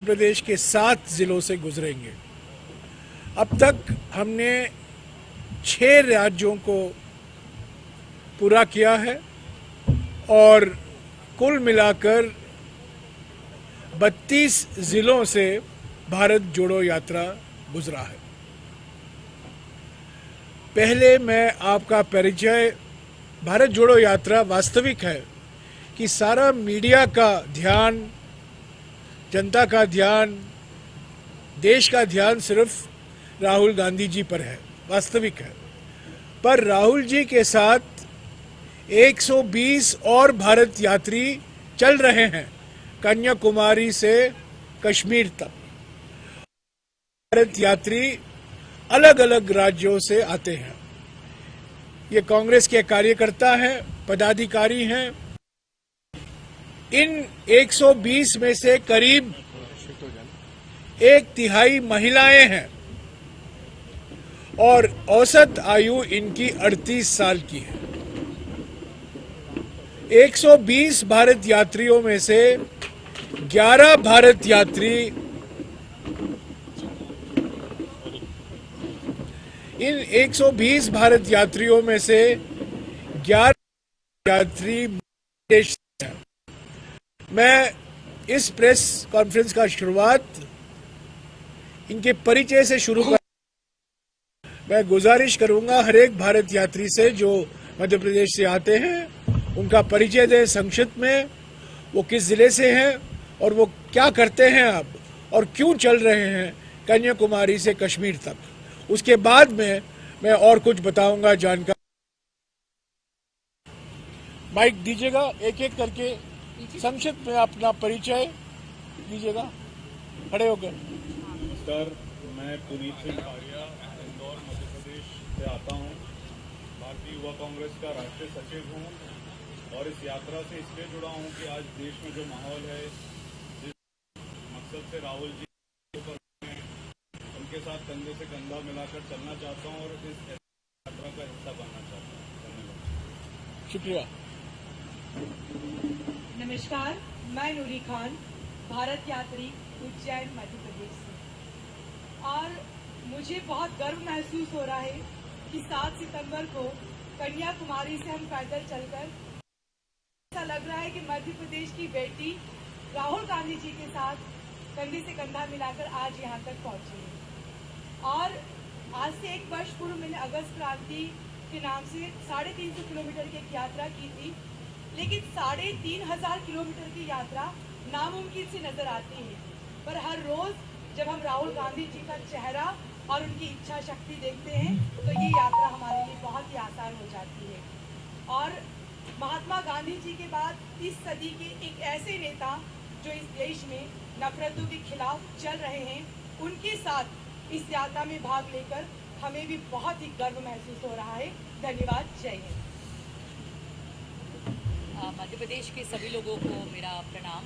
प्रदेश के 7 जिलों से गुजरेंगे। अब तक हमने 6 राज्यों को पूरा किया है और कुल मिलाकर 32 जिलों से भारत जोड़ो यात्रा गुजरा है। पहले मैं आपका परिचय, भारत जोड़ो यात्रा वास्तविक है कि सारा मीडिया का ध्यान, जनता का ध्यान, देश का ध्यान सिर्फ राहुल गांधी जी पर है, वास्तविक है। पर राहुल जी के साथ 120 और भारत यात्री चल रहे हैं, कन्याकुमारी से कश्मीर तक। भारत यात्री अलग अलग राज्यों से आते हैं। ये कांग्रेस के कार्यकर्ता हैं, पदाधिकारी हैं। इन 120 में से करीब 1/3 महिलाएं हैं और औसत आयु इनकी 38 साल की है। 120 भारत यात्रियों में से 11 भारत यात्री इन 120 भारत यात्रियों में से 11 यात्री देश से हैं। मैं इस प्रेस कॉन्फ्रेंस का शुरुआत इनके परिचय से शुरू कर। मैं गुजारिश करूंगा हर एक भारत यात्री से जो मध्य प्रदेश से आते हैं, उनका परिचय दें संक्षिप्त में, वो किस जिले से हैं और वो क्या करते हैं अब और क्यों चल रहे हैं कन्याकुमारी से कश्मीर तक। उसके बाद में मैं और कुछ बताऊंगा जानकारी। माइक दीजिएगा, एक एक करके संक्षिप्त में अपना परिचय दीजिएगा, खड़े होकर। सर, मैं पुनीत सिंह भारिया, इंदौर मध्य प्रदेश से आता हूं। भारतीय युवा कांग्रेस का राष्ट्रीय सचिव हूं और इस यात्रा से इसलिए जुड़ा हूं कि आज देश में जो माहौल है, जिस मकसद से राहुल जी उनके साथ कंधे से कंधा मिलाकर चलना चाहता हूं और इस यात्रा का हिस्सा बनना चाहता हूं। धन्यवाद। शुक्रिया। नमस्कार, मैं नूरी खान, भारत यात्री, उज्जैन मध्य प्रदेश से। और मुझे बहुत गर्व महसूस हो रहा है कि 7 सितंबर को कन्याकुमारी से हम पैदल चलकर, ऐसा लग रहा है कि मध्य प्रदेश की बेटी राहुल गांधी जी के साथ कंधे से कंधा मिलाकर आज यहाँ तक पहुंची है। और आज से 1 वर्ष पूर्व मैंने अगस्त क्रांति के नाम से 350 किलोमीटर की एक यात्रा की थी, लेकिन 3500 किलोमीटर की यात्रा नामुमकिन सी नजर आती है। पर हर रोज जब हम राहुल गांधी जी का चेहरा और उनकी इच्छा शक्ति देखते हैं तो ये यात्रा हमारे लिए बहुत ही आसान हो जाती है। और महात्मा गांधी जी के बाद इस सदी के एक ऐसे नेता जो इस देश में नफरतों के खिलाफ चल रहे हैं, उनके साथ इस यात्रा में भाग लेकर हमें भी बहुत ही गर्व महसूस हो रहा है। धन्यवाद। जय हिंद। मध्य प्रदेश के सभी लोगों को मेरा प्रणाम।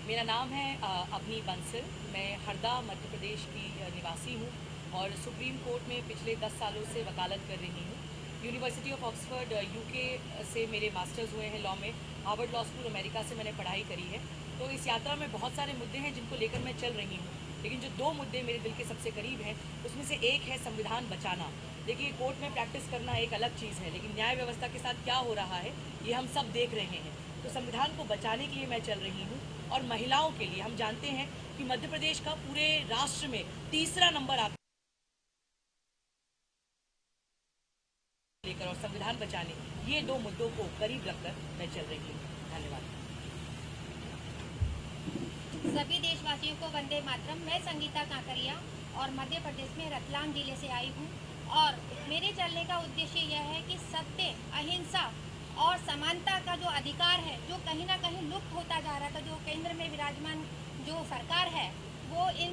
मेरा नाम है अवनी बंसल। मैं हरदा मध्य प्रदेश की निवासी हूँ और सुप्रीम कोर्ट में पिछले 10 सालों से वकालत कर रही हूँ। यूनिवर्सिटी ऑफ ऑक्सफोर्ड यूके से मेरे मास्टर्स हुए हैं लॉ में। हार्वर्ड लॉ स्कूल अमेरिका से मैंने पढ़ाई करी है। तो इस यात्रा में बहुत सारे मुद्दे हैं जिनको लेकर मैं चल रही हूँ, लेकिन जो 2 मुद्दे मेरे दिल के सबसे करीब हैं उसमें से एक है संविधान बचाना। देखिए, कोर्ट में प्रैक्टिस करना एक अलग चीज़ है, लेकिन न्याय व्यवस्था के साथ क्या हो रहा है ये हम सब देख रहे हैं। तो संविधान को बचाने के लिए मैं चल रही हूँ। और महिलाओं के लिए हम जानते हैं कि मध्य प्रदेश का पूरे राष्ट्र में 3रा नंबर आता लेकर और संविधान बचाने, ये 2 मुद्दों को करीब रखकर मैं चल रही हूँ। धन्यवाद। सभी देशवासियों को वंदे मातरम। मैं संगीता काकरिया और मध्य प्रदेश में रतलाम जिले से आई हूँ और मेरे चलने का उद्देश्य यह है कि सत्य, अहिंसा और समानता का जो अधिकार है, जो कहीं ना कहीं लुप्त होता जा रहा था, जो केंद्र में विराजमान जो सरकार है वो इन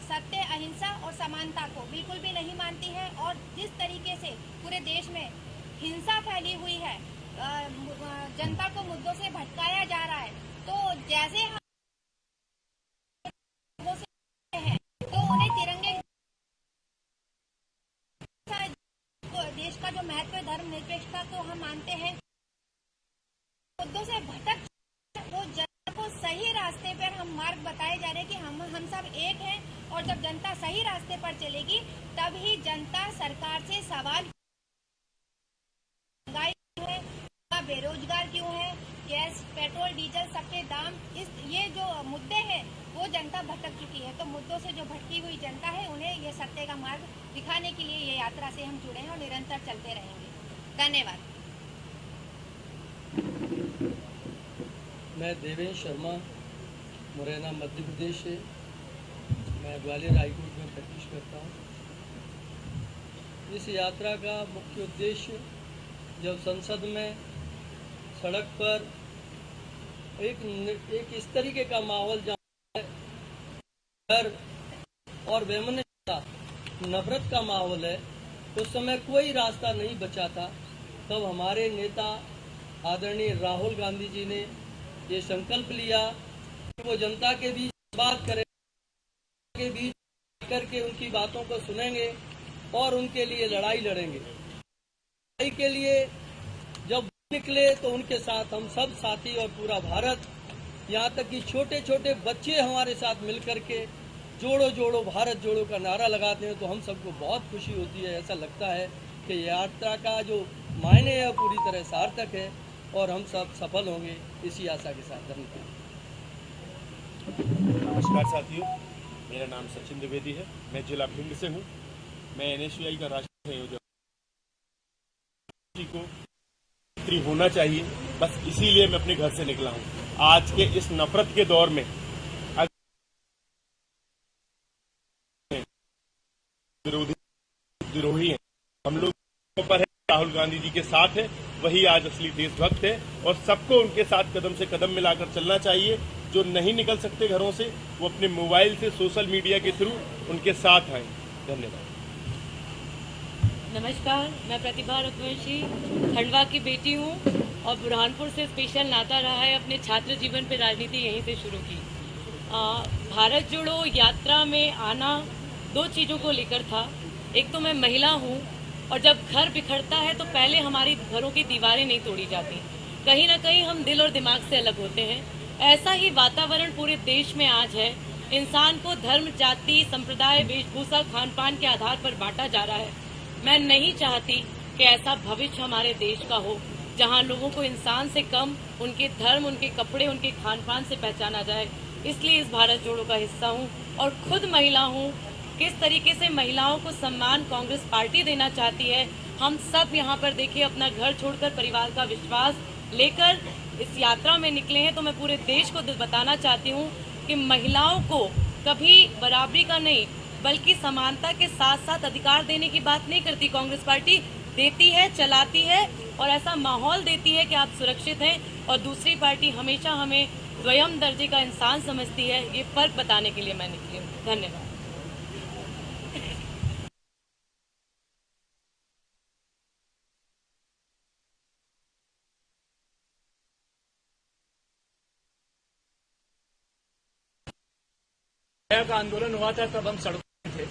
सत्य, अहिंसा और समानता को बिल्कुल भी नहीं मानती है। और जिस तरीके से पूरे देश में हिंसा फैली हुई है, जनता को मुद्दों से भटकाया जा रहा है, तो जैसे हम तो उन्हें तिरंगे देश का जो महत्व है, धर्मनिरपेक्षता को हम मानते हैं। मुद्दों से भटक तो जनता को सही रास्ते पर हम मार्ग बताए जा रहे हम सब एक हैं और जब जनता सही रास्ते पर चलेगी तब ही जनता सरकार से सवाल महंगाई क्यों है, बेरोजगार क्यों है, गैस पेट्रोल डीजल सबके दाम, ये जो मुद्दे हैं वो जनता भटक चुकी है। तो मुद्दों से जो भटकी हुई जनता है उन्हें ये सत्य का मार्ग दिखाने के लिए ये यात्रा से हम जुड़े हैं और निरंतर चलते रहेंगे। धन्यवाद। मैं देवेंद्र शर्मा, मुरैना मध्य प्रदेश से। मैं ग्वालियर हाईकोर्ट में प्रैक्टिस करता हूँ। इस यात्रा का मुख्य उद्देश्य जब संसद में सड़क पर एक इस तरीके का माहौल जहाँ डर और वैमनस्यता नफरत का माहौल है, उस समय कोई रास्ता नहीं बचा था। तब हमारे नेता आदरणीय राहुल गांधी जी ने ये संकल्प लिया कि वो जनता के बीच बात करें, के बीच करके उनकी बातों को सुनेंगे और उनके लिए लड़ाई लड़ेंगे। लड़ाई के लिए जब निकले तो उनके साथ हम सब साथी और पूरा भारत, यहाँ तक कि छोटे छोटे बच्चे हमारे साथ मिलकर के जोड़ो जोड़ो भारत जोड़ो का नारा लगाते हैं, तो हम सबको बहुत खुशी होती है। ऐसा लगता है कि यात्रा का जो मायने है पूरी तरह सार्थक है और हम सब सफल होंगे, इसी आशा के साथ। धन्यवाद। नमस्कार साथियों, मेरा नाम सचिन द्विवेदी है। मैं जिला भिंड से हूँ। मैं NSUI का राष्ट्रीय संयोजक को होना चाहिए, बस इसीलिए मैं अपने घर से निकला हूँ। आज के इस नफरत के दौर में विरोधी हैं, हम लोग पर है, राहुल गांधी जी के साथ है, वही आज असली देशभक्त है और सबको उनके साथ कदम से कदम मिलाकर चलना चाहिए। जो नहीं निकल सकते घरों से, वो अपने मोबाइल से सोशल मीडिया के थ्रू उनके साथ आए। धन्यवाद। नमस्कार, मैं प्रतिभा रघुवंशी खंडवा की बेटी हूँ और बुरहानपुर से स्पेशल नाता रहा है। अपने छात्र जीवन पे राजनीति यहीं से शुरू की। भारत जोड़ो यात्रा में आना दो चीज़ों को लेकर था। एक तो मैं महिला हूँ और जब घर बिखरता है तो पहले हमारी घरों की दीवारें नहीं तोड़ी जाती, कहीं ना कहीं हम दिल और दिमाग से अलग होते हैं। ऐसा ही वातावरण पूरे देश में आज है। इंसान को धर्म, जाति, संप्रदाय, वेशभूषा, खान पान के आधार पर बांटा जा रहा है। मैं नहीं चाहती कि ऐसा भविष्य हमारे देश का हो, जहां लोगों को इंसान से कम उनके धर्म, उनके कपड़े, उनके खान पान से पहचाना जाए। इसलिए इस भारत जोड़ो का हिस्सा हूं और खुद महिला हूं। किस तरीके से महिलाओं को सम्मान कांग्रेस पार्टी देना चाहती है, हम सब यहाँ पर देखिए अपना घर छोड़कर परिवार का विश्वास लेकर इस यात्रा में निकले हैं। तो मैं पूरे देश को बताना चाहती हूँ कि महिलाओं को कभी बराबरी का नहीं बल्कि समानता के साथ साथ अधिकार देने की बात नहीं करती कांग्रेस पार्टी, देती है, चलाती है और ऐसा माहौल देती है कि आप सुरक्षित हैं। और दूसरी पार्टी हमेशा हमें स्वयं दर्जे का इंसान समझती है। ये फर्क बताने के लिए मैं निकली हूँ। धन्यवाद। निर्भया का आंदोलन हुआ था, तब हम सड़कों में थे।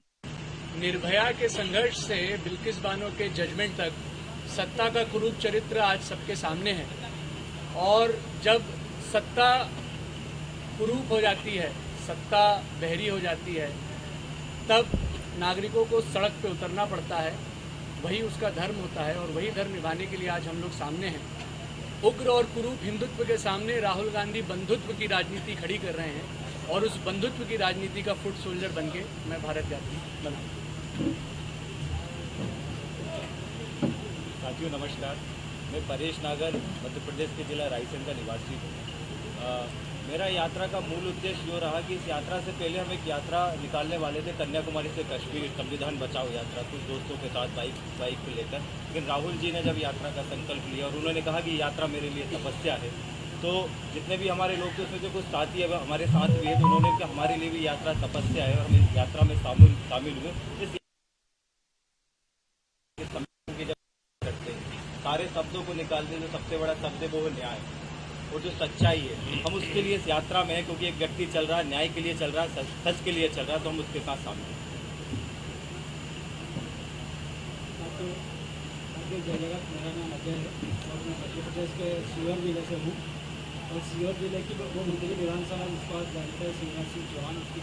निर्भया के संघर्ष से बिल्किस बानो के जजमेंट तक सत्ता का कुरूप चरित्र आज सबके सामने है। और जब सत्ता कुरूप हो जाती है, सत्ता बहरी हो जाती है, तब नागरिकों को सड़क पे उतरना पड़ता है। वही उसका धर्म होता है और वही धर्म निभाने के लिए आज हम लोग सामने हैं। उग्र और कुरूप हिंदुत्व के सामने राहुल गांधी बंधुत्व की राजनीति खड़ी कर रहे हैं और उस बंधुत्व की राजनीति का फुट सोल्जर बन के मैं भारत यात्री बना। साथियों नमस्कार, मैं परेश नागर मध्य प्रदेश के जिला रायसेन का निवासी हूँ। मेरा यात्रा का मूल उद्देश्य ये रहा कि इस यात्रा से पहले हम एक यात्रा निकालने वाले थे कन्याकुमारी से कश्मीर, संविधान बचाओ यात्रा, कुछ दोस्तों के साथ बाइक पे लेकर। लेकिन राहुल जी ने जब यात्रा का संकल्प लिया और उन्होंने कहा कि यात्रा मेरे लिए तपस्या है, तो जितने भी हमारे लोग थे उसमें जो कुछ साथी है हमारे साथ भी है, तो उन्होंने कहा हमारे लिए भी यात्रा तपस्या है और हम इस यात्रा में शामिल हुए। इस सारे शब्दों को निकालते जो सबसे बड़ा शब्द है वो है न्याय और जो सच्चाई है। हम उसके लिए इस यात्रा में है क्योंकि एक व्यक्ति चल रहा है, न्याय के लिए चल रहा है, सच के लिए चल रहा है, तो हम उसके साथ शामिल हैं। जय जगत, मेरा नाम अजय है और मैं मध्य प्रदेश के सीहोर जिले से हूँ और सीहोर जिले की वो मंत्री विधानसभा जिसको आज जानते हैं शिवराज सिंह चौहान, उसकी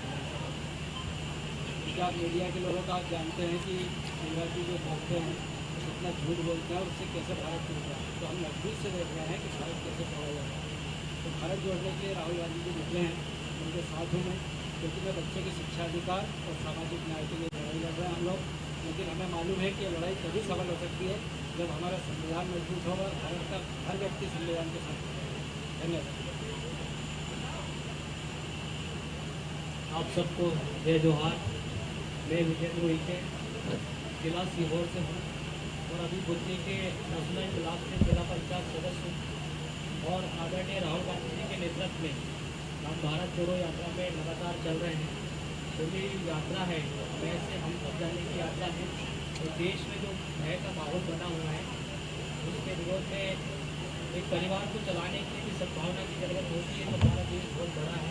क्या मीडिया के लोगों का आप जानते हैं कि शिवराज जी जो बोलते हैं कितना झूठ बोलते हैं और उससे कैसे भारत टूट रहा है। तो हम नजदीक से देख रहे हैं कि भारत कैसे तोड़ा जा रहा है। तो भारत जोड़ने के लिए राहुल गांधी जी निकले हैं, उनके साथ हूँ मैं, क्योंकि मैं बच्चे के शिक्षा अधिकार और सामाजिक न्याय के लिए लड़ाई लड़ रहे हैं हम लोग। लेकिन हमें मालूम है कि लड़ाई तभी सफल हो सकती है जब हमारा संविधान मजबूत होगा, भारत का हर व्यक्ति संविधान के साथ होगा। धन्यवाद। आप सबको जय जोहार। मैं विजेंद्र उइके जिला सीहोर से हूँ और अभी बुद्धि के नेशनल ब्लॉक से जिला पंचायत सदस्य हूँ और आदरणीय राहुल गांधी जी के नेतृत्व में हम भारत जोड़ो यात्रा में लगातार चल रहे हैं। जो भी यात्रा है वैसे हम सब जाने की यात्रा है और देश में जो भय का माहौल बना हुआ है उसके विरोध में एक परिवार को चलाने के लिए भी सद्भावना की जरूरत होती है। तो हमारा देश बहुत बड़ा है,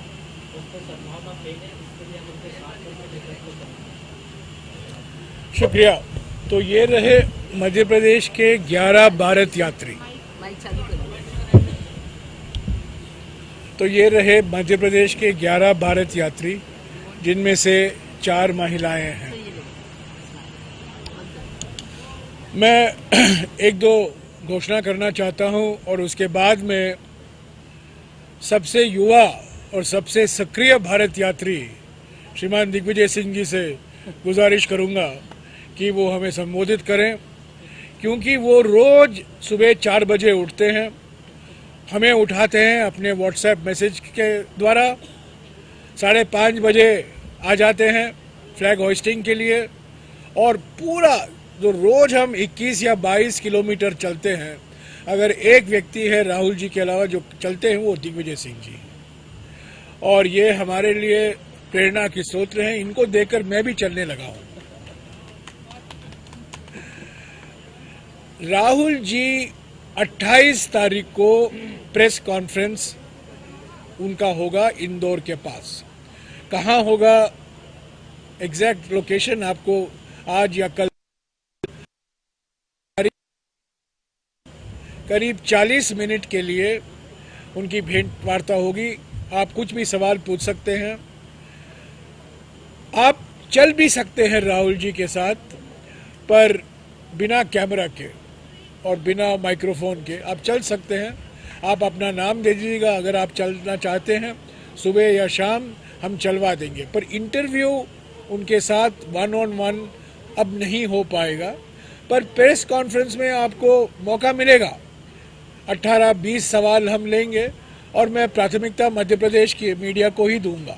उसको सद्भावना फैले, इसके लिए हम उनके साथ मिलकर नेतृत्व करें। शुक्रिया। तो ये रहे मध्य प्रदेश के 11 भारत यात्री। तो ये रहे मध्य प्रदेश के 11 भारत यात्री, जिनमें से 4 महिलाएं हैं। मैं एक दो घोषणा करना चाहता हूं और उसके बाद में सबसे युवा और सबसे सक्रिय भारत यात्री श्रीमान दिग्विजय सिंह जी से गुजारिश करूंगा कि वो हमें संबोधित करें, क्योंकि वो रोज सुबह 4 बजे उठते हैं, हमें उठाते हैं अपने व्हाट्सएप मैसेज के द्वारा, 5:30 बजे आ जाते हैं फ्लैग होइस्टिंग के लिए, और पूरा जो रोज हम 21 या 22 किलोमीटर चलते हैं, अगर एक व्यक्ति है राहुल जी के अलावा जो चलते हैं वो दिग्विजय सिंह जी, और ये हमारे लिए प्रेरणा के स्रोत हैं। इनको देखकर मैं भी चलने लगा हूं। राहुल जी 28 तारीख को प्रेस कॉन्फ्रेंस उनका होगा इंदौर के पास। कहाँ होगा, एग्जैक्ट लोकेशन आपको आज या कल करीब 40 मिनट के लिए उनकी भेंट वार्ता होगी। आप कुछ भी सवाल पूछ सकते हैं, आप चल भी सकते हैं राहुल जी के साथ, पर बिना कैमरा के और बिना माइक्रोफोन के आप चल सकते हैं। आप अपना नाम दे दीजिएगा, अगर आप चलना चाहते हैं सुबह या शाम हम चलवा देंगे, पर इंटरव्यू उनके साथ 1-on-1 अब नहीं हो पाएगा, पर प्रेस कॉन्फ्रेंस में आपको मौका मिलेगा। 18-20 सवाल हम लेंगे और मैं प्राथमिकता मध्य प्रदेश की मीडिया को ही दूंगा,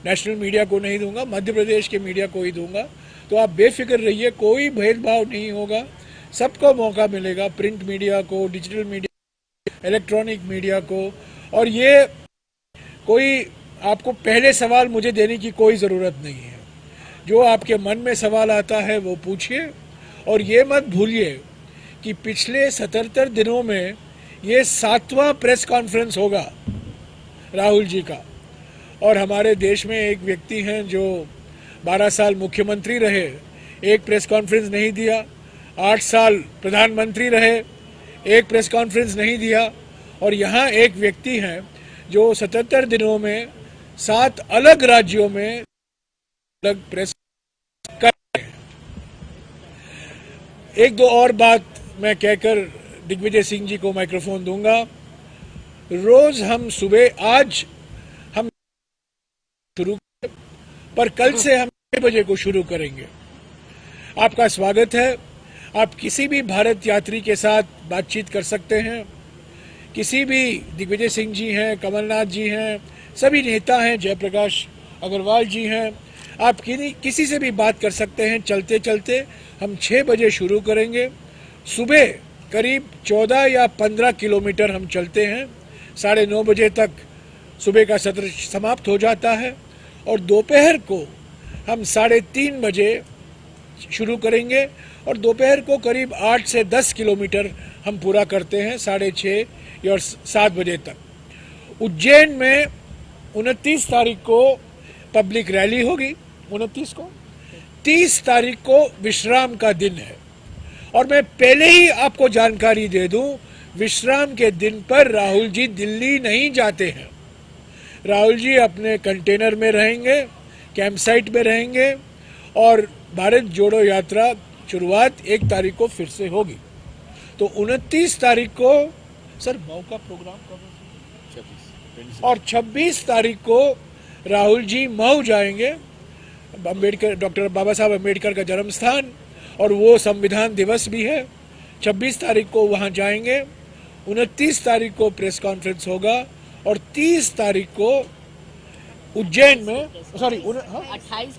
नेशनल मीडिया को नहीं दूंगा, मध्य प्रदेश के मीडिया को ही दूंगा। तो आप बेफिक्र रहिए, कोई भेदभाव नहीं होगा, सबको मौका मिलेगा, प्रिंट मीडिया को, डिजिटल मीडिया, इलेक्ट्रॉनिक मीडिया को। और ये कोई आपको पहले सवाल मुझे देने की कोई ज़रूरत नहीं है, जो आपके मन में सवाल आता है वो पूछिए। और ये मत भूलिए कि पिछले 77 दिनों में ये 7वां प्रेस कॉन्फ्रेंस होगा राहुल जी का, और हमारे देश में एक व्यक्ति हैं जो 12 साल मुख्यमंत्री रहे, एक प्रेस कॉन्फ्रेंस नहीं दिया, 8 साल प्रधानमंत्री रहे, एक प्रेस कॉन्फ्रेंस नहीं दिया, और यहाँ एक व्यक्ति हैं जो 77 दिनों में 7 अलग राज्यों में अलग प्रेस कर रहे हैं। एक दो और बात मैं कहकर दिग्विजय सिंह जी को माइक्रोफोन दूंगा। रोज हम सुबह, आज हम शुरू, पर कल से हम 6 बजे को शुरू करेंगे। आपका स्वागत है। आप किसी भी भारत यात्री के साथ बातचीत कर सकते हैं, किसी भी, दिग्विजय सिंह जी हैं, कमलनाथ जी हैं, सभी नेता हैं, जयप्रकाश अग्रवाल जी हैं, आप किसी से भी बात कर सकते हैं। चलते चलते हम 6 बजे शुरू करेंगे। सुबह करीब 14 या 15 किलोमीटर हम चलते हैं, 9:30 बजे तक सुबह का सत्र समाप्त हो जाता है, और दोपहर को हम 3:30 बजे शुरू करेंगे, और दोपहर को करीब 8 से 10 किलोमीटर हम पूरा करते हैं 6:30 या 7 बजे तक। उज्जैन में 29 तारीख को पब्लिक रैली होगी, 29 को, 30 तारीख को विश्राम का दिन है। और मैं पहले ही आपको जानकारी दे दूं, विश्राम के दिन पर राहुल जी दिल्ली नहीं जाते हैं। राहुल जी अपने कंटेनर में रहेंगे, कैंप साइट में रहेंगे, और भारत जोड़ो यात्रा शुरुआत 1 तारीख को फिर से होगी। तो 29 तारीख को सर मऊ का प्रोग्राम कब है? और 26 तारीख को राहुल जी मऊ जाएंगे, अम्बेडकर, डॉक्टर बाबा साहब अम्बेडकर का जन्म स्थान, और वो संविधान दिवस भी है। 26 तारीख को वहां जाएंगे, 29 तारीख को प्रेस कॉन्फ्रेंस होगा, और 30 तारीख को उज्जैन में 28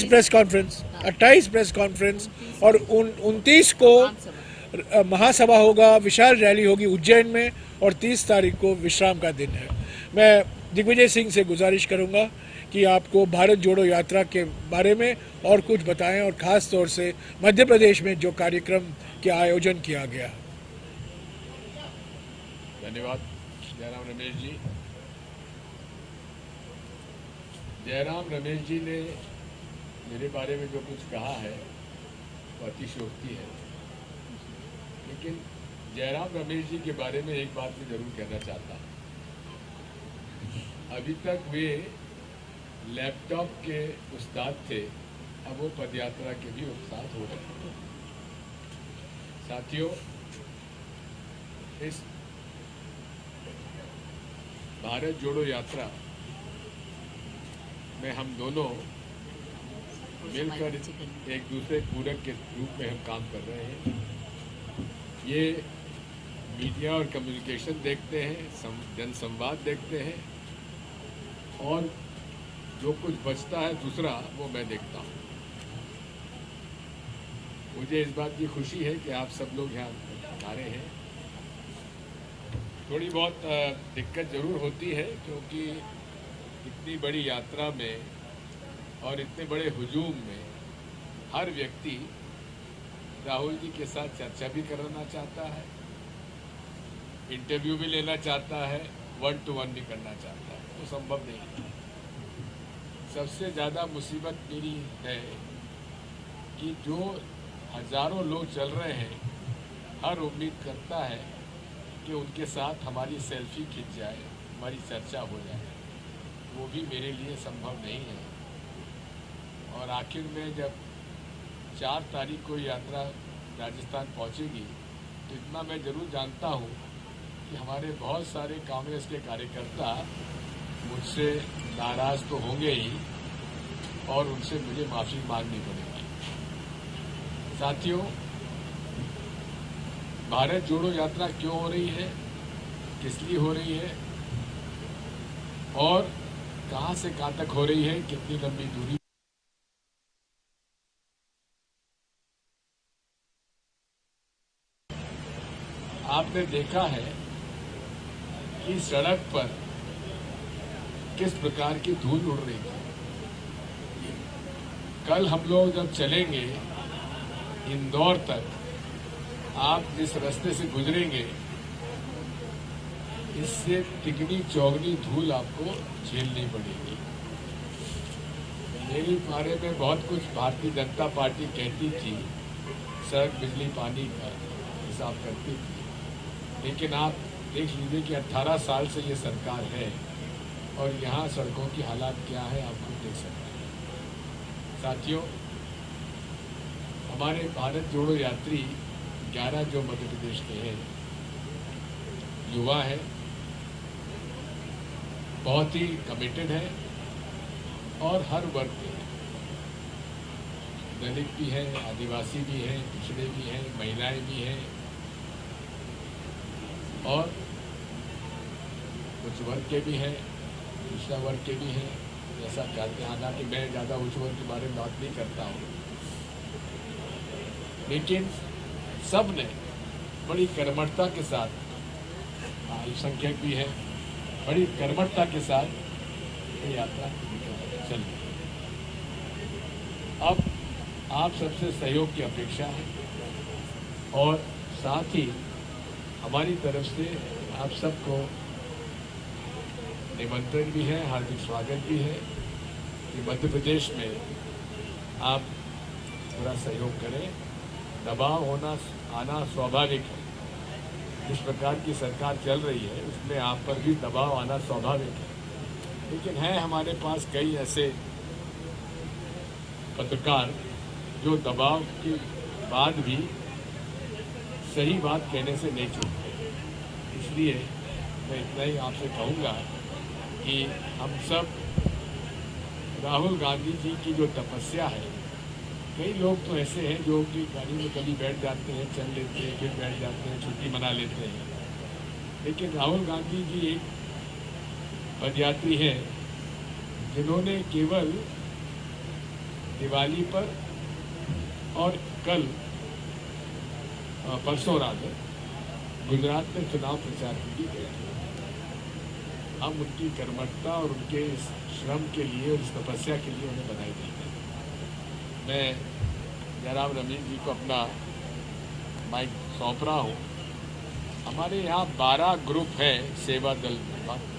प्रेस कॉन्फ्रेंस, 28 प्रेस कॉन्फ्रेंस, और 29 को महासभा होगा, विशाल रैली होगी उज्जैन में, और 30 तारीख को विश्राम का दिन है। मैं दिग्विजय सिंह से गुजारिश करूंगा कि आपको भारत जोड़ो यात्रा के बारे में और कुछ बताएं, और खास तौर से मध्य प्रदेश में जो कार्यक्रम के आयोजन किया गया। धन्यवाद जयराम रमेश जी। जयराम रमेश जी ने मेरे बारे में जो कुछ कहा है वो अतिशयोक्ति है, लेकिन जयराम रमेश जी के बारे में एक बात मैं जरूर कहना चाहता हूँ। अभी तक वे लैपटॉप के उस्ताद थे, अब वो पदयात्रा के भी उस्ताद हो रहे हैं। साथियों, इस भारत जोड़ो यात्रा में हम दोनों मिलकर एक दूसरे पूरक के रूप में हम काम कर रहे हैं। ये मीडिया और कम्युनिकेशन देखते हैं, जनसंवाद देखते हैं, और जो कुछ बचता है दूसरा वो मैं देखता हूँ। मुझे इस बात की खुशी है कि आप सब लोग यहाँ आ रहे हैं। थोड़ी बहुत दिक्कत जरूर होती है, क्योंकि इतनी बड़ी यात्रा में और इतने बड़े हुजूम में हर व्यक्ति राहुल जी के साथ चर्चा भी करना चाहता है, इंटरव्यू भी लेना चाहता है, 1 to 1 भी करना चाहता है, वो संभव नहीं है। सबसे ज़्यादा मुसीबत मेरी है कि जो हजारों लोग चल रहे हैं, हर उम्मीद करता है कि उनके साथ हमारी सेल्फी खिंच जाए, हमारी चर्चा हो जाए, वो भी मेरे लिए संभव नहीं है। और आखिर में जब 4 तारीख को यात्रा राजस्थान पहुंचेगी, तो इतना मैं जरूर जानता हूं कि हमारे बहुत सारे कांग्रेस के कार्यकर्ता मुझसे नाराज तो होंगे ही, और उनसे मुझे माफी मांगनी पड़ेगी। साथियों, भारत जोड़ो यात्रा क्यों हो रही है, किस लिए हो रही है, और कहां से कहां तक हो रही है, कितनी लंबी दूरी। आपने देखा है कि सड़क पर किस प्रकार की धूल उड़ रही थी। कल हम लोग जब चलेंगे इंदौर तक, आप जिस रास्ते से गुजरेंगे, इससे तिगनी चौगनी धूल आपको झेलनी पड़ेगी। मेरे बारे में बहुत कुछ भारतीय जनता पार्टी कहती थी, सड़क बिजली पानी का हिसाब करती थी, लेकिन आप देख लीजिए कि 18 साल से ये सरकार है, और यहाँ सड़कों की हालात क्या है आप खुद देख सकते हैं। साथियों, हमारे भारत जोड़ो यात्री 11 जो मध्य प्रदेश के हैं, युवा हैं, बहुत ही कमिटेड है, और हर वर्ग के हैं। दलित भी हैं, आदिवासी भी हैं, पिछड़े भी हैं, महिलाएं भी हैं, और उच्च वर्ग के भी हैं, पिछड़ा वर्ग के भी हैं। जैसा कहते हैं, हालांकि मैं ज़्यादा उच्च वर्ग के बारे में बात नहीं करता हूँ, लेकिन सब ने बड़ी कर्मठता के साथ, अल्पसंख्यक भी है, बड़ी कर्मठता के साथ ये यात्रा चल रही है। अब आप सबसे सहयोग की अपेक्षा है, और साथ ही हमारी तरफ से आप सबको निमंत्रण भी है, हार्दिक स्वागत भी है कि मध्य प्रदेश में आप पूरा सहयोग करें। दबाव आना स्वाभाविक है, जिस प्रकार की सरकार चल रही है उसमें आप पर भी दबाव आना स्वाभाविक है, लेकिन है हमारे पास कई ऐसे पत्रकार जो दबाव के बाद भी सही बात कहने से नहीं चूकते। इसलिए मैं इतना ही आपसे कहूँगा कि हम सब राहुल गांधी जी की जो तपस्या है, कई लोग तो ऐसे हैं जो कि गाड़ी में कभी बैठ जाते हैं, चल लेते हैं, फिर बैठ जाते हैं, छुट्टी मना लेते हैं, लेकिन राहुल गांधी जी एक पदयात्री हैं जिन्होंने केवल दिवाली पर और कल परसों रात गुजरात में चुनाव प्रचार की गई। हम उनकी कर्मठता और उनके इस श्रम के लिए और इस तपस्या के लिए उन्हें बधाई देते हैं। मैं जयराम रमेश जी को अपना माइक सौंप रहा हूँ। हमारे यहाँ 12 ग्रुप हैं सेवा दल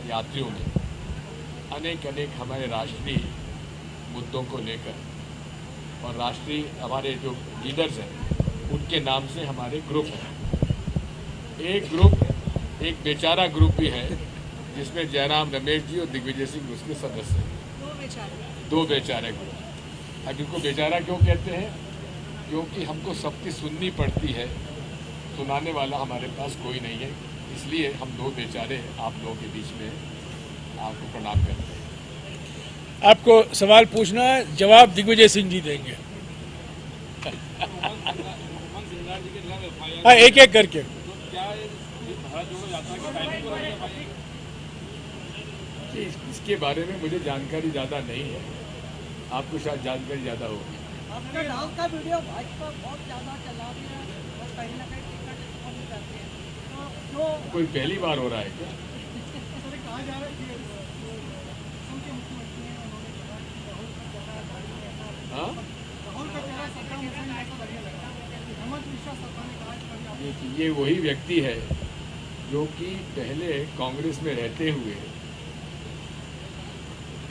यात्रियों में, अनेक हमारे राष्ट्रीय मुद्दों को लेकर, और राष्ट्रीय हमारे जो लीडर्स हैं उनके नाम से हमारे ग्रुप हैं। एक बेचारा ग्रुप भी है जिसमें जयराम रमेश जी और दिग्विजय सिंह उसके सदस्य हैं। दो बेचारे ग्रुप। अब इनको बेचारा क्यों कहते हैं? क्योंकि हमको सबकी सुननी पड़ती है, सुनाने वाला हमारे पास कोई नहीं है, इसलिए हम दो बेचारे आप लोगों के बीच में आपको प्रणाम करते हैं। आपको सवाल पूछना है, जवाब दिग्विजय सिंह जी देंगे। हाँ, एक एक करके। इसके बारे में मुझे जानकारी ज़्यादा नहीं है, आपको शायद जानकारी ज़्यादा होगी। आपका डांस का वीडियो भाजपा बहुत ज़्यादा चला रही है और कहीं ना कहीं टिकट कम करते हैं, तो कोई पहली बार हो रहा है क्या? कहा जा रहा है कि मुख्यमंत्री हैं, उन्होंने कहा कि राहुल का चेहरा हाँ, राहुल का चेहरा सत्ता में ऐसा बढ़िया लगा। हेमंत विश्वा सत्ता ने कहा ये वही व्यक्ति है जो कि पहले कांग्रेस में रहते हुए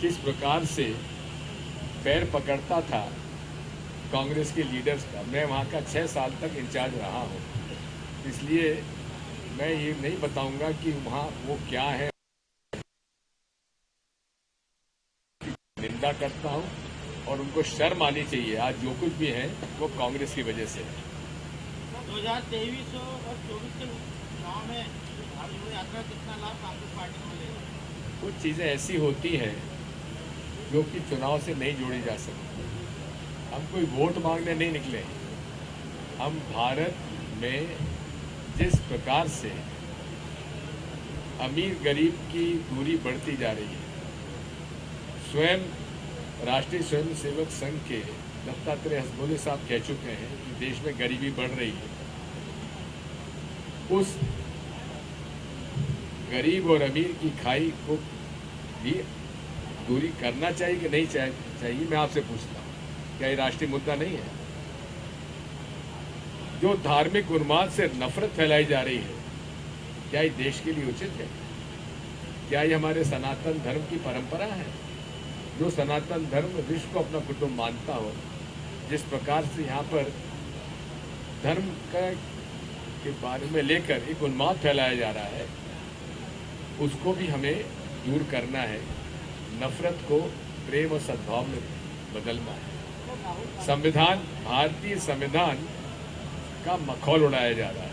किस प्रकार से पैर पकड़ता था कांग्रेस के लीडर्स का। मैं वहाँ का 6 साल तक इंचार्ज रहा हूँ, इसलिए मैं ये नहीं बताऊंगा कि वहाँ वो क्या है। निंदा करता हूँ और उनको शर्म आनी चाहिए। आज जो कुछ भी है वो कांग्रेस की वजह से है। 2023 और 24 के चुनाव में भारत जोड़ो यात्रा कितना लाभ कांग्रेस पार्टी को मिलेगा? कुछ चीज़ें ऐसी होती हैं जो कि चुनाव से नहीं जोड़ी जा सकती। हम कोई वोट मांगने नहीं निकले। हम भारत में जिस प्रकार से अमीर गरीब की दूरी बढ़ती जा रही है, स्वयं राष्ट्रीय स्वयंसेवक संघ के दत्तात्रेय हसबोले साहब कह चुके हैं कि देश में गरीबी बढ़ रही है। उस गरीब और अमीर की खाई को भी दूरी करना चाहिए कि नहीं चाहिए, मैं आपसे पूछता हूँ। क्या ये राष्ट्रीय मुद्दा नहीं है? जो धार्मिक उन्माद से नफरत फैलाई जा रही है, क्या ये देश के लिए उचित है? क्या ये हमारे सनातन धर्म की परंपरा है? जो सनातन धर्म विश्व को अपना कुटुंब मानता हो, जिस प्रकार से यहाँ पर धर्म के बारे में लेकर एक उन्माद फैलाया जा रहा है, उसको भी हमें दूर करना है। नफरत को प्रेम और सद्भाव में बदलना है। संविधान, भारतीय संविधान का मखौल उड़ाया जा रहा है।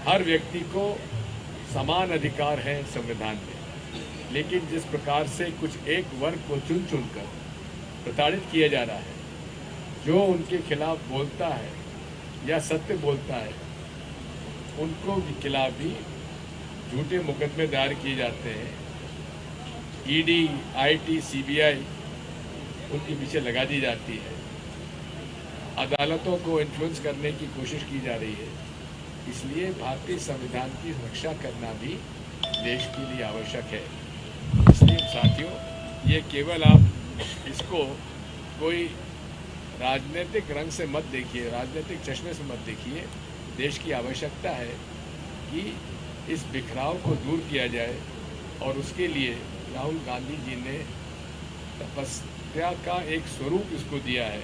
हर व्यक्ति को समान अधिकार है संविधान में, लेकिन जिस प्रकार से कुछ एक वर्ग को चुन चुनकर प्रताड़ित किया जा रहा है, जो उनके खिलाफ बोलता है या सत्य बोलता है, उनको के खिलाफ भी झूठे मुकदमे दायर किए जाते हैं। ईडी, आईटी, सीबीआई उनके पीछे लगा दी जाती है। अदालतों को इन्फ्लुएंस करने की कोशिश की जा रही है। इसलिए भारतीय संविधान की रक्षा करना भी देश के लिए आवश्यक है। इसलिए साथियों, ये केवल आप इसको कोई राजनीतिक रंग से मत देखिए, राजनीतिक चश्मे से मत देखिए। देश की आवश्यकता है कि इस बिखराव को दूर किया जाए, और उसके लिए राहुल गांधी जी ने तपस्या का एक स्वरूप इसको दिया है,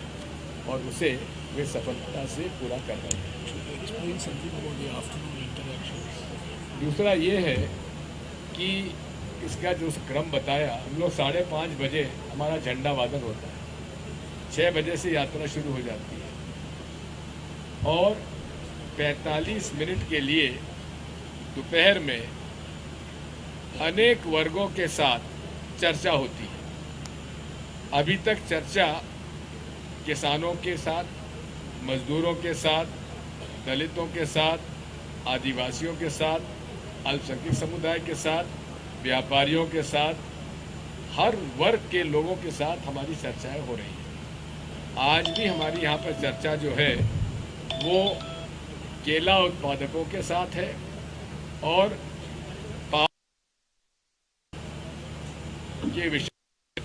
और उसे वे सफलता से पूरा कर रहे हैं। दूसरा ये है कि इसका जो क्रम बताया, हम लोग 5:30 बजे हमारा झंडा वादन होता है। 6 बजे से यात्रा शुरू हो जाती है और 45 मिनट के लिए दोपहर में अनेक वर्गों के साथ चर्चा होती है। अभी तक चर्चा किसानों के साथ, मजदूरों के साथ, दलितों के साथ, आदिवासियों के साथ, अल्पसंख्यक समुदाय के साथ, व्यापारियों के साथ, हर वर्ग के लोगों के साथ हमारी चर्चाएं हो रही हैं। आज भी हमारी यहाँ पर चर्चा जो है वो केला उत्पादकों के साथ है और के विषय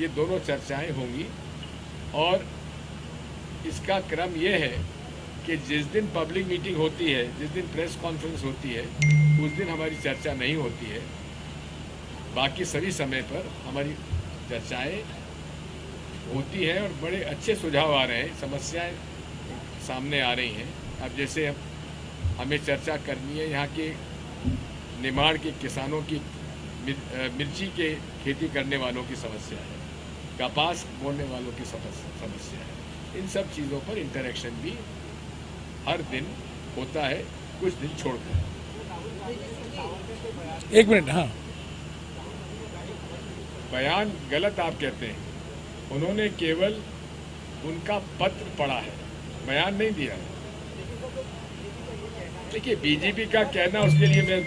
ये दोनों चर्चाएं होंगी और इसका क्रम ये है कि जिस दिन पब्लिक मीटिंग होती है, जिस दिन प्रेस कॉन्फ्रेंस होती है, उस दिन हमारी चर्चा नहीं होती है। बाकी सभी समय पर हमारी चर्चाएं होती हैं और बड़े अच्छे सुझाव आ रहे हैं, समस्याएं सामने आ रही हैं। अब जैसे हमें चर्चा करनी है यहाँ के निमाड़ के किसानों की मिर्ची के खेती करने वालों की समस्या है, कपास बोने वालों की समस्या है। इन सब चीज़ों पर इंटरेक्शन भी हर दिन होता है, कुछ दिन छोड़कर। 1 मिनट। हाँ, बयान गलत आप कहते हैं। उन्होंने केवल उनका पत्र पढ़ा है, बयान नहीं दिया है। देखिए, बीजेपी का कहना, उसके लिए मैं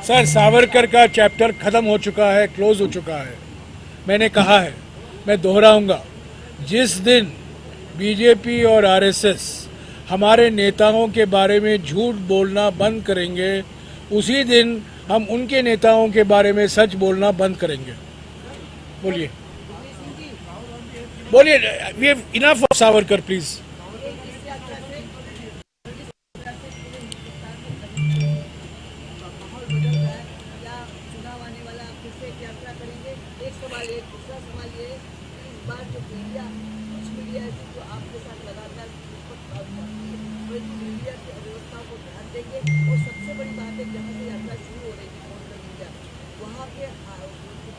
सर, सावरकर का चैप्टर खत्म हो चुका है, क्लोज हो चुका है। मैंने कहा है, मैं दोहराऊंगा, जिस दिन बीजेपी और आरएसएस हमारे नेताओं के बारे में झूठ बोलना बंद करेंगे, उसी दिन हम उनके नेताओं के बारे में सच बोलना बंद करेंगे। बोलिए बोलिए, we have enough of Savarkar, please. और सबसे बड़ी बात है, जहाँ से यात्रा शुरू हो रही थी वहाँ के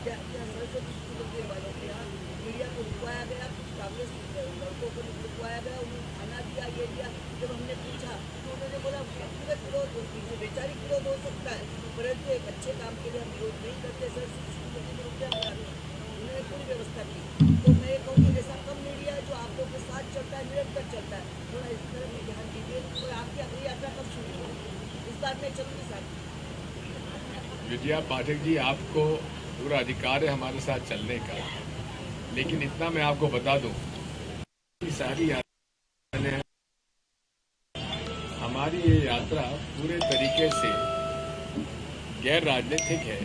सरस्वती स्कूल के वालों के यहाँ मीडिया को रुकवाया गया, कुछ कांग्रेस लड़कों को रुकवाया गया, उन्हें खाना दिया, ये दिया। जब हमने पूछा तो उन्होंने बोला व्यक्तिगत विरोध होती है, वैचारिक विरोध हो सकता है, परंतु एक अच्छे काम के लिए हम विरोध नहीं करते। सरस्वती स्कूल के रुपया उन्होंने पूरी व्यवस्था की। तो मैं ये कहूँ कि ऐसा कम मीडिया है जो आप लोग के साथ चलता है, निरंतर चलता है, थोड़ा इस तरह में ध्यान दीजिए। और आपकी अगली यात्रा कब शुरू होगी? इस बार मैं चलूँगी साथ। विद्या पाठक जी, आपको पूरा अधिकार है हमारे साथ चलने का, लेकिन इतना मैं आपको बता दूं, सारी यात्रा, हमारी ये यात्रा पूरे तरीके से गैर राजनीतिक है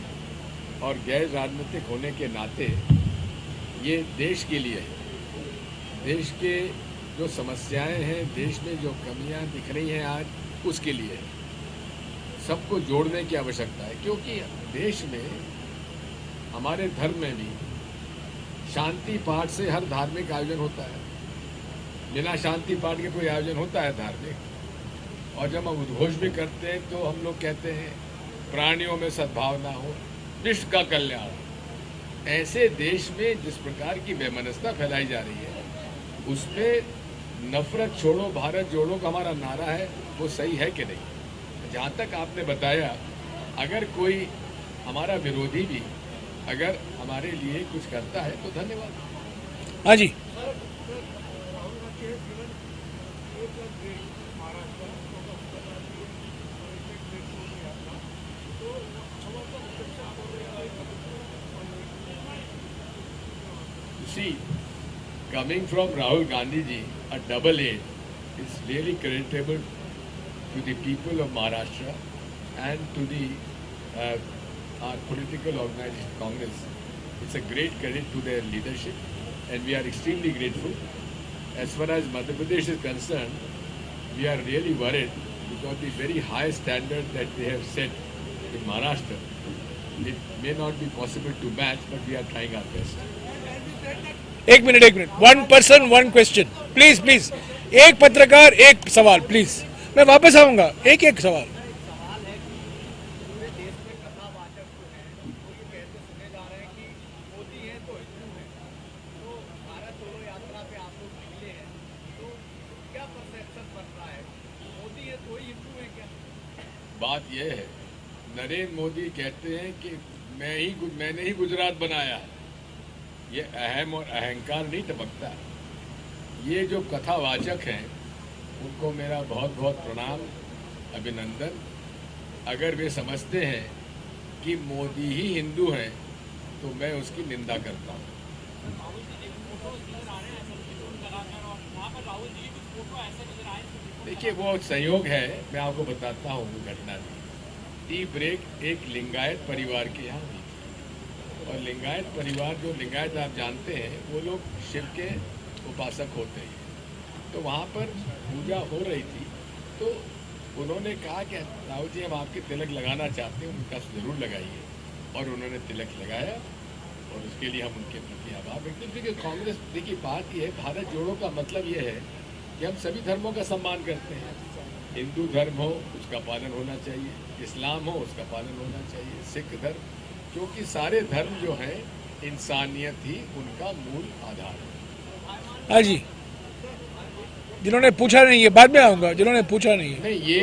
और गैर राजनीतिक होने के नाते ये देश के लिए है। देश के जो समस्याएं हैं, देश में जो कमियां दिख रही हैं आज, उसके लिए है। सबको जोड़ने की आवश्यकता है, क्योंकि देश में, हमारे धर्म में भी शांति पाठ से हर धार्मिक आयोजन होता है। बिना शांति पाठ के कोई आयोजन होता है धार्मिक? और जब हम उद्घोष भी करते हैं तो हम लोग कहते हैं प्राणियों में सद्भावना हो, विश्व का कल्याण। ऐसे देश में जिस प्रकार की बेमनस्ता फैलाई जा रही है, उसमें नफरत छोड़ो भारत जोड़ो का हमारा नारा है, वो सही है कि नहीं? जहाँ तक आपने बताया, अगर कोई हमारा विरोधी भी अगर हमारे लिए कुछ करता है तो धन्यवाद। हाँ जी। See, coming from Rahul Gandhi ji, a double A is really creditable to the people of Maharashtra and to the our political organization Congress. It's a great credit to their leadership, and we are extremely grateful. As far as Madhya Pradesh is concerned, we are really worried because the very high standard that they have set in Maharashtra, it may not be possible to match, but we are trying our best. एक minute, 1 person 1 question, please. एक पत्रकार 1 सवाल, please. मैं वापस आऊंगा, एक सवाल। क्या परसेप्शन बन रहा है? मोदी ये कोई हिंदू है क्या? बात यह है, नरेंद्र मोदी कहते हैं कि मैंने ही गुजरात बनाया है। ये अहम और अहंकार नहीं टपकता। ये जो कथावाचक हैं उनको मेरा बहुत बहुत प्रणाम, अभिनंदन। अगर वे समझते हैं कि मोदी ही हिंदू हैं तो मैं उसकी निंदा करता हूँ। देखिए, वो संयोग है, मैं आपको बताता हूँ वो घटना भी। टी ब्रेक एक लिंगायत परिवार के यहाँ हुई थी, और लिंगायत परिवार, जो लिंगायत आप जानते हैं, वो लोग शिव के उपासक होते हैं। तो वहाँ पर पूजा हो रही थी, तो उन्होंने कहा कि राहुल जी, हम आपके तिलक लगाना चाहते हैं, उनका जरूर लगाइए। और उन्होंने तिलक लगाया, और उसके लिए हम उनके प्रति आभार व्यक्त करते हैं। कांग्रेस, देखिए बात यह है, भारत जोड़ो का मतलब ये है कि हम सभी धर्मों का सम्मान करते हैं। हिंदू धर्म हो उसका पालन होना चाहिए, इस्लाम हो उसका पालन होना चाहिए, सिख धर्म, क्योंकि सारे धर्म जो हैं इंसानियत ही उनका मूल आधार है। हाँ जी, जिन्होंने पूछा नहीं है, बाद में आऊंगा, जिन्होंने पूछा नहीं है। नहीं, ये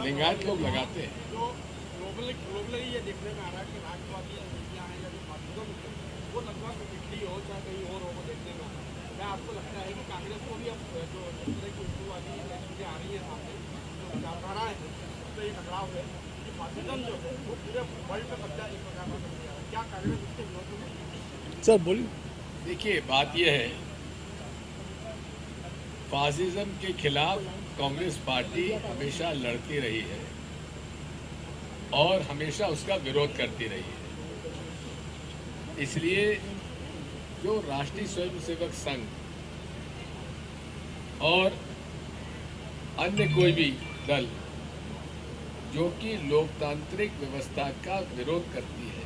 लिंगायत लोग लगाते हैं। ग्लोबली ये देखने में आ रहा है कि राष्ट्रवादी नीतियां हैं या जो मधुरम वो लगभग दिल्ली हो चाहे कहीं और हो, वो देखने में आ रहा है। क्या आपको लगता है कि कांग्रेस को भी अब जो इस तरह की हिंदूवादी चीजें आ रही है सामने, जो विचारधारा है, तो ये टकराव है कि फासिज्म जो है वो पूरे वर्ल्ड में कब्जा एक प्रकार का कर दिया है? क्या कांग्रेस उसके विरोध में? सर बोलिए। देखिए, बात यह है, फासिज्म के खिलाफ कांग्रेस पार्टी हमेशा लड़ती रही है और हमेशा उसका विरोध करती रही है। इसलिए जो राष्ट्रीय स्वयंसेवक संघ और अन्य कोई भी दल जो कि लोकतांत्रिक व्यवस्था का विरोध करती है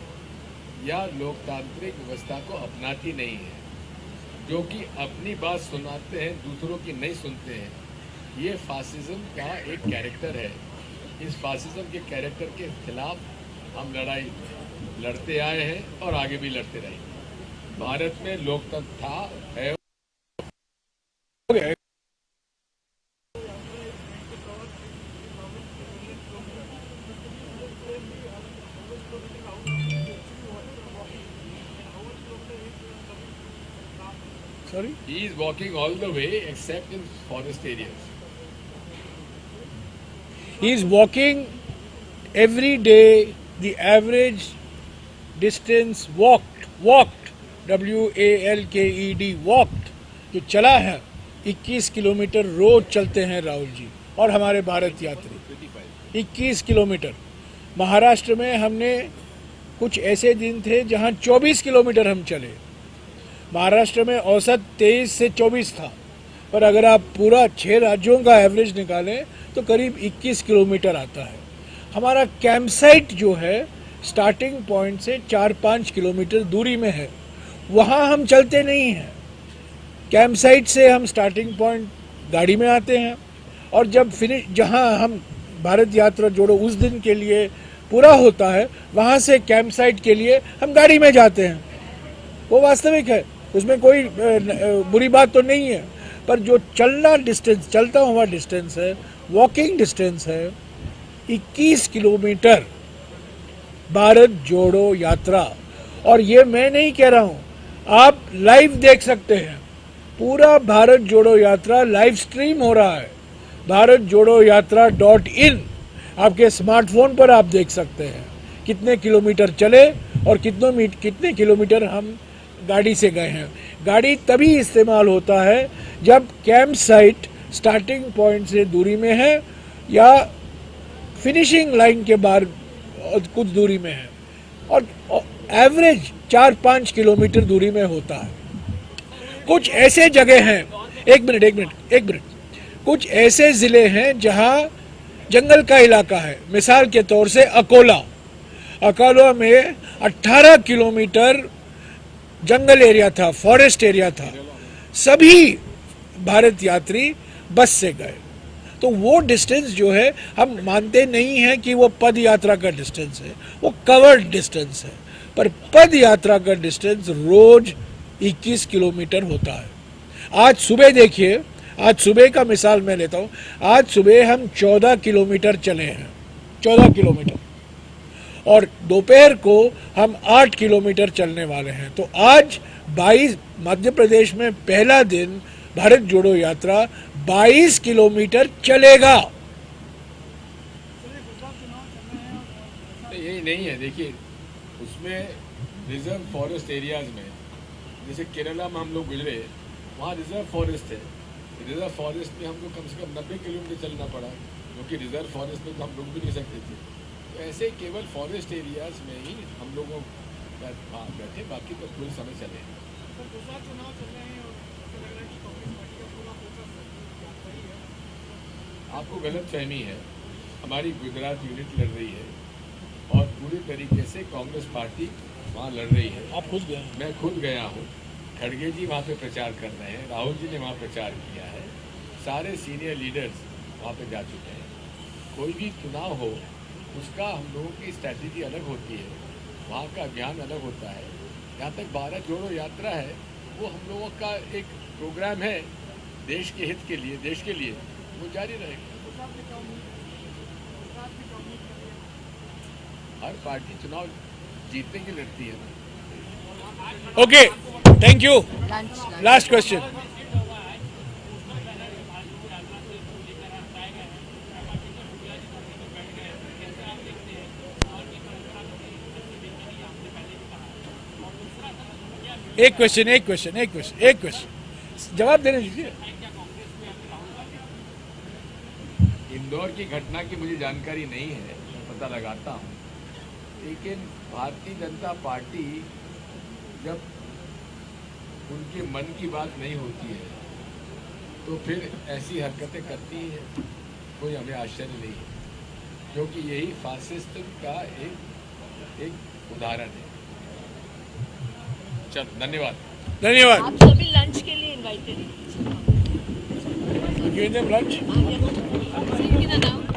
या लोकतांत्रिक व्यवस्था को अपनाती नहीं है, जो कि अपनी बात सुनाते हैं, दूसरों की नहीं सुनते हैं, ये फासिज्म का एक कैरेक्टर है। इस फासिज्म के कैरेक्टर के खिलाफ हम लड़ाई लड़ते आए हैं और आगे भी लड़ते रहेंगे। भारत में लोकतंत्र था, है। Sorry? He is walking all the way except in forest areas. He is walking every day the average distance walked, WALKED, walked, जो चला है 21 किलोमीटर रोज चलते हैं राहुल जी और हमारे भारत यात्री। 21 किलोमीटर। महाराष्ट्र में हमने कुछ ऐसे दिन थे जहां 24 किलोमीटर हम चले। महाराष्ट्र में औसत 23 से 24 था, पर अगर आप पूरा 6 राज्यों का एवरेज निकालें तो करीब 21 किलोमीटर आता है। हमारा कैंप साइट जो है स्टार्टिंग पॉइंट से 4-5 किलोमीटर दूरी में है, वहाँ हम चलते नहीं हैं। कैंप साइट से हम स्टार्टिंग पॉइंट गाड़ी में आते हैं और जब फिनिश, जहाँ हम भारत यात्रा जोड़ो उस दिन के लिए पूरा होता है, वहाँ से कैंप साइट के लिए हम गाड़ी में जाते हैं। वो वास्तविक है, उसमें कोई बुरी बात तो नहीं है, पर जो चलना डिस्टेंस, चलता हुआ डिस्टेंस है, वॉकिंग डिस्टेंस है 21 किलोमीटर भारत जोड़ो यात्रा। और ये मैं नहीं कह रहा हूँ, आप लाइव देख सकते हैं, पूरा भारत जोड़ो यात्रा लाइव स्ट्रीम हो रहा है। भारत जोड़ो यात्रा.in आपके स्मार्टफोन पर आप देख सकते हैं कितने किलोमीटर चले और कितने किलोमीटर हम गाड़ी से गए हैं। गाड़ी तभी इस्तेमाल होता है जब कैंप साइट स्टार्टिंग पॉइंट से दूरी में है या फिनिशिंग लाइन के बाहर कुछ दूरी में है, और एवरेज 4-5 किलोमीटर दूरी में होता है। कुछ ऐसे जगह हैं, एक मिनट, कुछ ऐसे जिले हैं जहां जंगल का इलाका है। मिसाल के तौर से अकोला में 18 किलोमीटर जंगल एरिया था, फॉरेस्ट एरिया था। सभी भारत यात्री बस से गए। तो वो डिस्टेंस जो है, हम मानते नहीं हैं कि वो पद यात्रा का डिस्टेंस है, वो कवर्ड डिस्टेंस है, पर पद यात्रा का डिस्टेंस रोज 21 किलोमीटर होता है। आज सुबह देखिए, आज सुबह का मिसाल मैं लेता हूँ, आज सुबह हम 14 किलोमीटर चले हैं, 14 किलोमीटर, और दोपहर को हम 8 किलोमीटर चलने वाले हैं। तो आज 22 मध्य प्रदेश में पहला दिन भारत जोड़ो यात्रा 22 किलोमीटर चलेगा। यही नहीं है, देखिए उसमें रिजर्व फॉरेस्ट एरियाज में, जैसे केरला में हम लोग गुजरे, वहाँ रिजर्व फॉरेस्ट है। रिजर्व फॉरेस्ट में हमको कम से कम 90 किलोमीटर चलना पड़ा, क्योंकि रिजर्व फॉरेस्ट में तो हम रुक भी नहीं सकते थे। तो ऐसे केवल फॉरेस्ट एरियाज में ही हम लोगों बैठे, बाकी तो पूरे समय चले। आपको गलत फहमी है, हमारी गुजरात यूनिट लड़ रही है और पूरी तरीके से कांग्रेस पार्टी वहाँ लड़ रही है। आप खुद गए? मैं खुद गया हूँ, खड़गे जी वहाँ पे प्रचार कर रहे हैं, राहुल जी ने वहाँ प्रचार किया है, सारे सीनियर लीडर्स वहाँ पे जा चुके हैं। कोई भी चुनाव हो उसका हम लोगों की स्ट्रैटेजी अलग होती है, वहाँ का अभियान अलग होता है। जहाँ तक भारत जोड़ो यात्रा है, वो हम लोगों का एक प्रोग्राम है देश के हित के लिए, देश के लिए, वो जारी रहेगा। हर पार्टी चुनाव जीतने की लड़ती है ना। Okay, thank you. Last question. एक क्वेश्चन जवाब देने दीजिए। इंदौर की घटना की मुझे जानकारी नहीं है, पता लगाता हूँ, लेकिन भारतीय जनता पार्टी जब उनके मन की बात नहीं होती है तो फिर ऐसी हरकतें करती है, कोई हमें आश्चर्य नहीं है, क्योंकि यही फासिस्ट का एक उदाहरण है। चल, धन्यवाद। आप सभी लंच के लिए इनवाइटेड हैं। Give them lunch. So you can announce.